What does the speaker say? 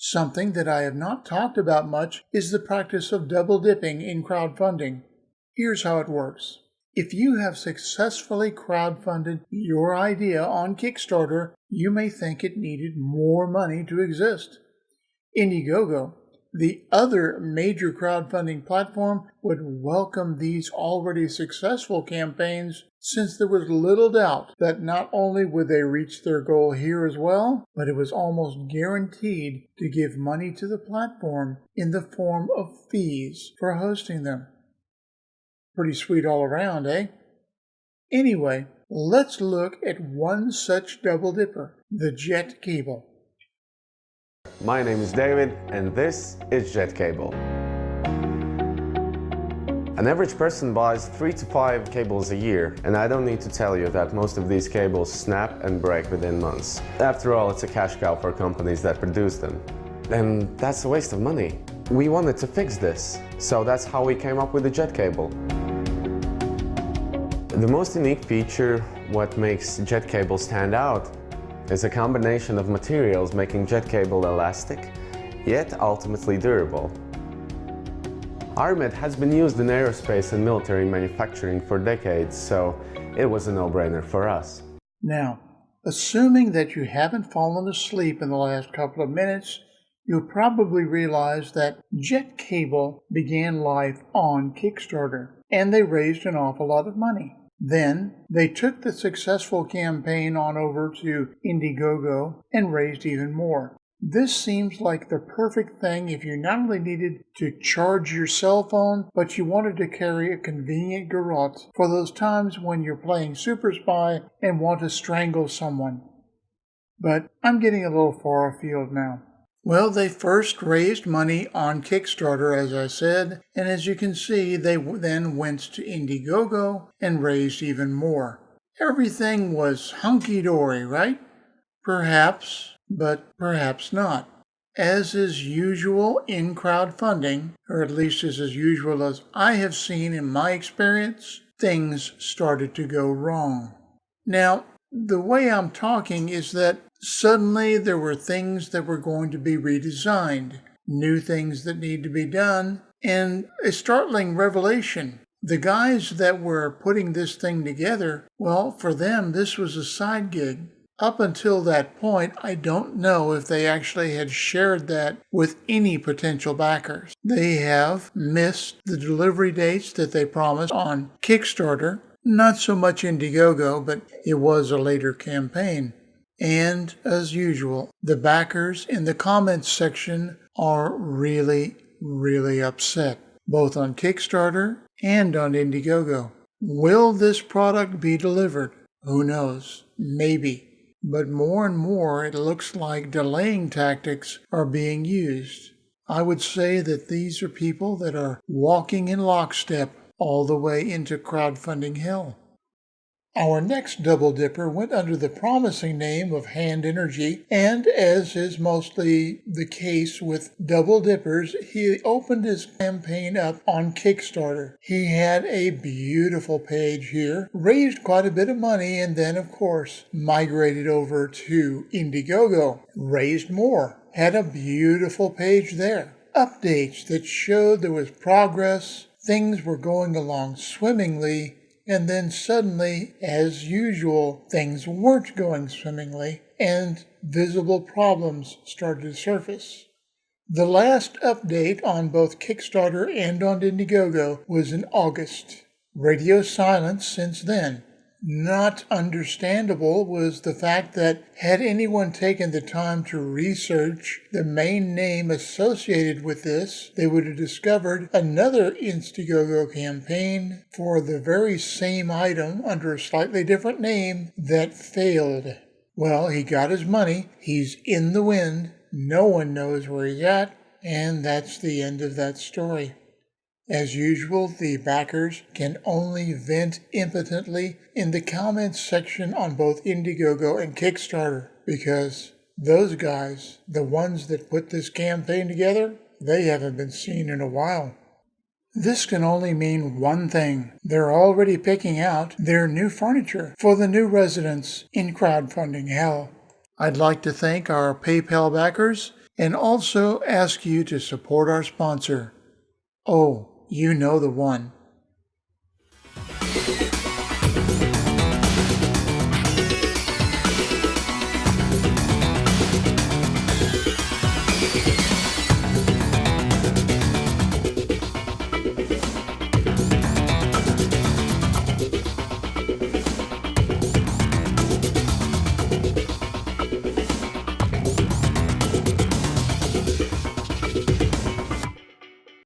Something that I have not talked about much is the practice of double dipping in crowdfunding. Here's how it works. If you have successfully crowdfunded your idea on Kickstarter, you may think it needed more money to exist. Indiegogo, the other major crowdfunding platform, would welcome these already successful campaigns since there was little doubt that not only would they reach their goal here as well, but it was almost guaranteed to give money to the platform in the form of fees for hosting them. Pretty sweet all around, eh? Anyway, let's look at one such double dipper, the Jet Cable. My name is David, and this is Jet Cable. An average person buys 3 to 5 cables a year, and I don't need to tell you that most of these cables snap and break within months. After all, it's a cash cow for companies that produce them. And that's a waste of money. We wanted to fix this, so that's how we came up with the Jet Cable. The most unique feature, what makes Jet Cable stand out, is a combination of materials making Jet Cable elastic, yet ultimately durable. RMET has been used in aerospace and military manufacturing for decades, so it was a no-brainer for us. Now, assuming that you haven't fallen asleep in the last couple of minutes, you'll probably realize that Jet Cable began life on Kickstarter, and they raised an awful lot of money. Then, they took the successful campaign on over to Indiegogo and raised even more. This seems like the perfect thing if you not only needed to charge your cell phone, but you wanted to carry a convenient garrote for those times when you're playing Super Spy and want to strangle someone. But I'm getting a little far afield now. Well, they first raised money on Kickstarter, as I said, and as you can see, they then went to Indiegogo and raised even more. Everything was hunky-dory, right? Perhaps, but perhaps not. As is usual in crowdfunding, or at least as usual as I have seen in my experience, things started to go wrong. Now, the way I'm talking is that suddenly there were things that were going to be redesigned, new things that need to be done, and a startling revelation. The guys that were putting this thing together, well, for them this was a side gig. Up until that point, I don't know if they actually had shared that with any potential backers. They have missed the delivery dates that they promised on Kickstarter. Not so much Indiegogo, but it was a later campaign. And, as usual, the backers in the comments section are really, really upset, both on Kickstarter and on Indiegogo. Will this product be delivered? Who knows? Maybe. But more and more it looks like delaying tactics are being used. I would say that these are people that are walking in lockstep all the way into crowdfunding hell. Our next double dipper went under the promising name of Hand Energy, and as is mostly the case with double dippers, he opened his campaign up on Kickstarter. He had a beautiful page here, raised quite a bit of money, and then of course migrated over to Indiegogo, raised more, had a beautiful page there. Updates that showed there was progress, things were going along swimmingly, and then suddenly, as usual, things weren't going swimmingly, and visible problems started to surface. The last update on both Kickstarter and on Indiegogo was in August. Radio silence since then. Not understandable was the fact that had anyone taken the time to research the main name associated with this, they would have discovered another Indiegogo campaign for the very same item under a slightly different name that failed. Well, he got his money, he's in the wind, no one knows where he's at, and that's the end of that story. As usual, the backers can only vent impotently in the comments section on both Indiegogo and Kickstarter, because those guys, the ones that put this campaign together, they haven't been seen in a while. This can only mean one thing. They're already picking out their new furniture for the new residents in crowdfunding hell. I'd like to thank our PayPal backers, and also ask you to support our sponsor. Oh, you know the one.